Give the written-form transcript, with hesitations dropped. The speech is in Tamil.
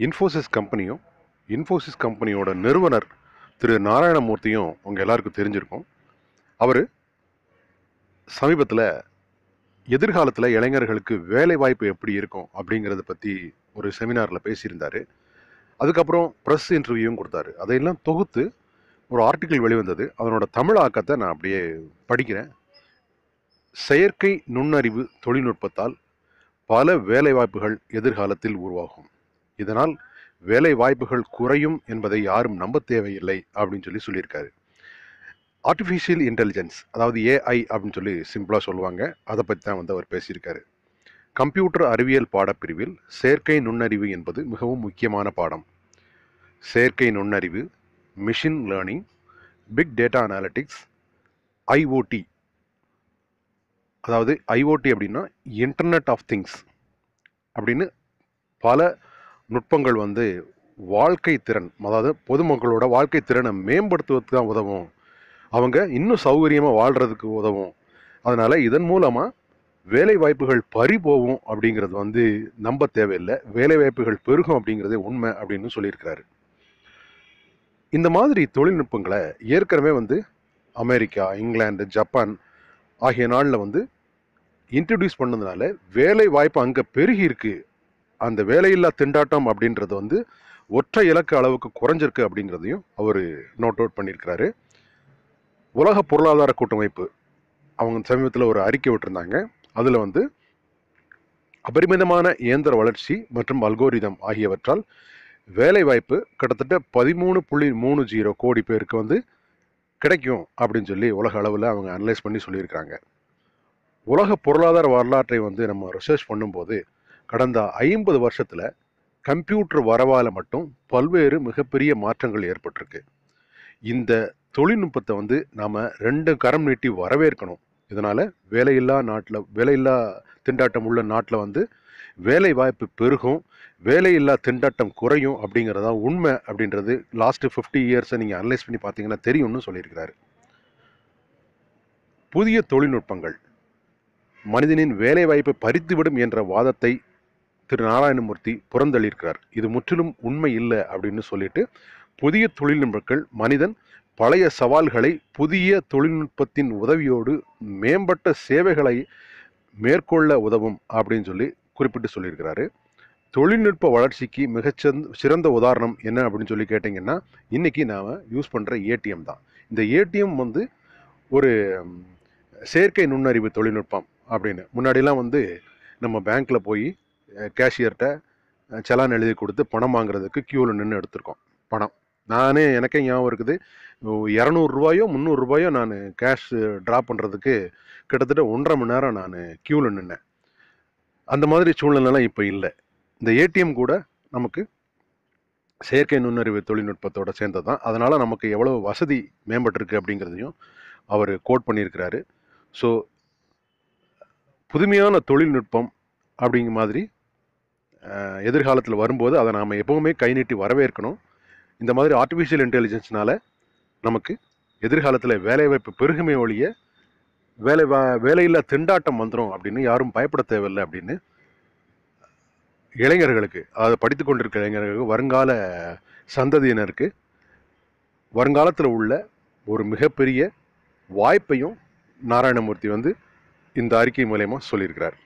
இன்ஃபோசிஸ் கம்பெனியும் இன்ஃபோசிஸ் கம்பெனியோட நிறுவனர் திரு நாராயணமூர்த்தியும் உங்கள் எல்லாருக்கும் தெரிஞ்சிருக்கும். அவர் சமீபத்தில் எதிர்காலத்தில் இளைஞர்களுக்கு வேலை வாய்ப்பு எப்படி இருக்கும் அப்படிங்கிறத பற்றி ஒரு செமினாரில் பேசியிருந்தார். அதுக்கப்புறம் ப்ரெஸ் இன்டர்வியூவும் கொடுத்தாரு. அதையெல்லாம் தொகுத்து ஒரு ஆர்டிக்கிள் வெளிவந்தது. அதனோட தமிழ் ஆக்கத்தை நான் அப்படியே படிக்கிறேன். செயற்கை நுண்ணறிவு தொழில்நுட்பத்தால் பல வேலைவாய்ப்புகள் எதிர்காலத்தில் உருவாகும். இதனால் வேலை வாய்ப்புகள் குறையும் என்பதை யாரும் நம்ப தேவையில்லை அப்படின்னு சொல்லியிருக்காரு. ஆர்டிஃபிஷியல் இன்டெலிஜென்ஸ், அதாவது ஏஐ அப்படின்னு சொல்லி சிம்பிளாக சொல்லுவாங்க, அதை பற்றி தான் அவர் பேசியிருக்காரு. கம்ப்யூட்டர் அறிவியல் பாடப்பிரிவில் செயற்கை நுண்ணறிவு என்பது மிகவும் முக்கியமான பாடம். செயற்கை நுண்ணறிவு, machine learning, big data analytics, IoT, அதாவது ஐஓடி அப்படின்னா இன்டர்நெட் ஆஃப் திங்ஸ் அப்படின்னு பல நுட்பங்கள் வாழ்க்கை திறன், அதாவது பொதுமக்களோட வாழ்க்கை திறனை மேம்படுத்துவதற்கு தான் உதவும். அவங்க இன்னும் சௌகரியமாக வாழ்கிறதுக்கு உதவும். அதனால் இதன் மூலமாக வேலை வாய்ப்புகள் பறி போகும் அப்படிங்கிறது நம்ப தேவையில்லை. வேலை வாய்ப்புகள் பெருகும் அப்படிங்கிறதே உண்மை அப்படின்னு சொல்லியிருக்கிறாரு. இந்த மாதிரி தொழில்நுட்பங்களை ஏற்கனவே அமெரிக்கா, இங்கிலாந்து, ஜப்பான் ஆகிய நாளில் இன்ட்ரடியூஸ் பண்ணதுனால வேலை வாய்ப்பு அங்கே பெருகி இருக்கு. அந்த வேலையில்லா திண்டாட்டம் அப்படின்றது ஒற்றை இலக்கு அளவுக்கு குறைஞ்சிருக்கு அப்படிங்கிறதையும் அவர் நோட் அவுட் பண்ணியிருக்கிறாரு. உலக பொருளாதார கூட்டமைப்பு அவங்க சமீபத்தில் ஒரு அறிக்கை விட்டுருந்தாங்க. அதில் அபரிமிதமான இயந்திர வளர்ச்சி மற்றும் அல்கோரிதம் ஆகியவற்றால் வேலை வாய்ப்பு கிட்டத்தட்ட 13.30 கோடி பேருக்கு கிடைக்கும் அப்படின்னு சொல்லி உலக அளவில் அவங்க அனலைஸ் பண்ணி சொல்லியிருக்காங்க. உலக பொருளாதார வரலாற்றை நம்ம ரிசர்ச் பண்ணும்போது கடந்த 50 வருஷத்தில் கம்ப்யூட்டர் வரவால் மட்டும் பல்வேறு மிகப்பெரிய மாற்றங்கள் ஏற்பட்டிருக்கு. இந்த தொழில்நுட்பத்தை நாம் 2 கரம் நீட்டி வரவேற்கணும். இதனால் வேலையில்லா திண்டாட்டம் உள்ள நாட்டில் வேலை வாய்ப்பு பெருகும், வேலையில்லா திண்டாட்டம் குறையும் அப்படிங்கிறதா உண்மை அப்படின்றது லாஸ்ட் 50 இயர்ஸை நீங்கள் அனலைஸ் பண்ணி பார்த்தீங்கன்னா தெரியும்னு சொல்லியிருக்கிறாரு. புதிய தொழில்நுட்பங்கள் மனிதனின் வேலை வாய்ப்பை பறித்துவிடும் என்ற வாதத்தை திரு நாராயணமூர்த்தி புறந்தள்ளியிருக்கிறார். இது முற்றிலும் உண்மை இல்லை அப்படின்னு சொல்லிட்டு, புதிய தொழில்நுட்பங்கள் மனிதன் பழைய சவால்களை புதிய தொழில்நுட்பத்தின் உதவியோடு மேம்பட்ட சேவைகளை மேற்கொள்ள உதவும் அப்படின்னு சொல்லி குறிப்பிட்டு சொல்லியிருக்கிறாரு. தொழில்நுட்ப வளர்ச்சிக்கு சிறந்த உதாரணம் என்ன அப்படின்னு சொல்லி கேட்டிங்கன்னா, இன்னைக்கு நாம் யூஸ் பண்ணுற ஏடிஎம் தான். இந்த ஏடிஎம் ஒரு செயற்கை நுண்ணறிவு தொழில்நுட்பம் அப்படின்னு. முன்னாடிலாம் நம்ம பேங்க்கில் போய் கேஷியர்கிட்ட செலான் எழுதி கொடுத்து பணம் வாங்குறதுக்கு க்யூவில் நின்று எடுத்திருக்கோம் பணம். எனக்கே ஞாபகம் இருக்குது, 200 ரூபாயோ 300 ரூபாயோ நான் கேஷ் ட்ரா பண்ணுறதுக்கு கிட்டத்தட்ட 1.5 மணி நேரம் நான் க்யூவில் நின்னேன். அந்த மாதிரி சூழ்நிலைலாம் இப்போ இல்லை. இந்த ஏடிஎம் கூட நமக்கு செயற்கை நுண்ணறிவு தொழில்நுட்பத்தோட சேர்ந்தது தான். அதனால் நமக்கு எவ்வளோ வசதி மேம்பட்டிருக்கு அப்படிங்கிறதையும் அவர் கோட் பண்ணியிருக்கிறாரு. ஸோ புதுமையான தொழில்நுட்பம் அப்படிங்கிற மாதிரி எதிர்காலத்தில் வரும்போது அதை நாம் எப்பவுமே கை நீட்டி வரவேற்கணும். இந்த மாதிரி ஆர்டிஃபிஷியல் இன்டெலிஜென்ஸ்னால நமக்கு எதிர்காலத்தில் வேலைவாய்ப்பு பெருகுமே ஒழிய வேலையில்லா திண்டாட்டம் வந்துடும் அப்படின்னு யாரும் பயப்பட தேவையில்லை அப்படின்னு இளைஞர்களுக்கு, அதை படித்து கொண்டிருக்கிற இளைஞர்களுக்கு, வருங்கால சந்ததியினருக்கு வருங்காலத்தில் உள்ள ஒரு மிகப்பெரிய வாய்ப்பையும் நாராயணமூர்த்தி இந்த அறிக்கை மூலமா சொல்லியிருக்கிறார்.